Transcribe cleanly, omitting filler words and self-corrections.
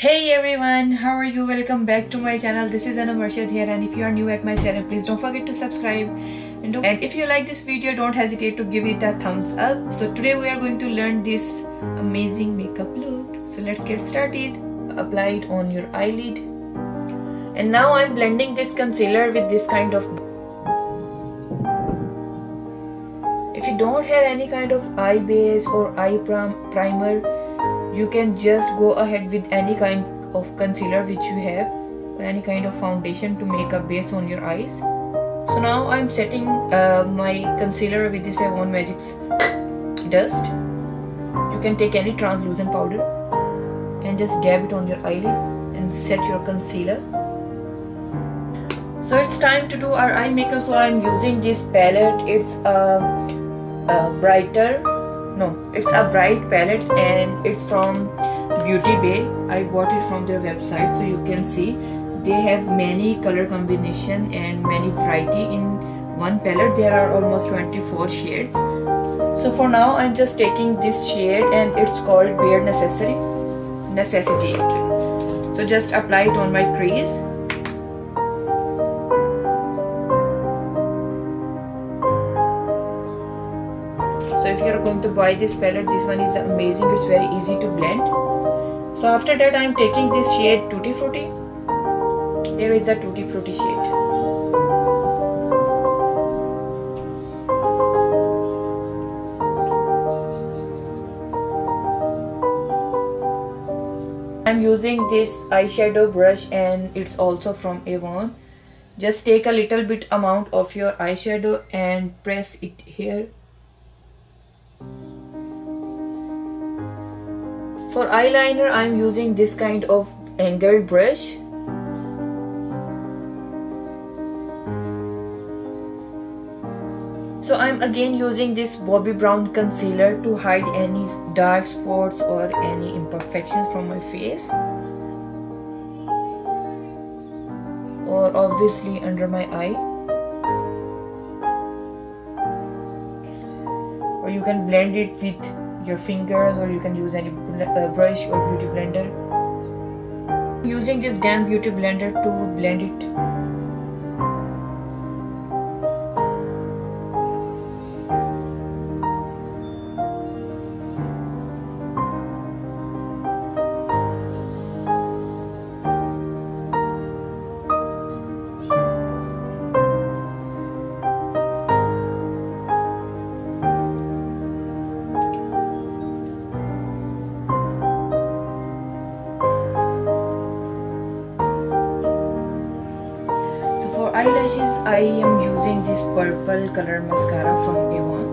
Hey everyone, how are you? Welcome back to my channel. This is Anam here, and if you are new at my channel, please don't forget to subscribe. And if you like this video, don't hesitate to give it a thumbs up. So today we are going to learn this amazing makeup look. So let's get started. Apply it on your eyelid. And now I'm blending this concealer with this kind of. If you don't have any kind of eye base or eye primer, you can just go ahead with any kind of concealer which you have or any kind of foundation to make a base on your eyes. So now I'm setting my concealer with this Avon Magic's dust. You can take any translucent powder and just dab it on your eyelid and set your concealer. So it's time to do our eye makeup. So I'm using this palette. It's a bright palette and it's from Beauty Bay. I bought it from their website, so you can see they have many color combination and many variety in one palette. There are almost 24 shades. So for now I'm just taking this shade and it's called Bare Necessity actually. So just apply it on my crease. So if you are going to buy this palette, this one is amazing. It's very easy to blend. So after that I am taking this shade Tutti Frutti. Here is the Tutti Frutti shade. I am using this eyeshadow brush and it's also from Avon. Just take a little bit amount of your eyeshadow and press it here. For eyeliner, I am using this kind of angled brush. So I am again using this Bobbi Brown concealer to hide any dark spots or any imperfections from my face. Or obviously under my eye. Or you can blend it with your fingers, or you can use any brush or beauty blender. I'm using this damn beauty blender to blend it. For eyelashes, I am using this purple color mascara from Avon.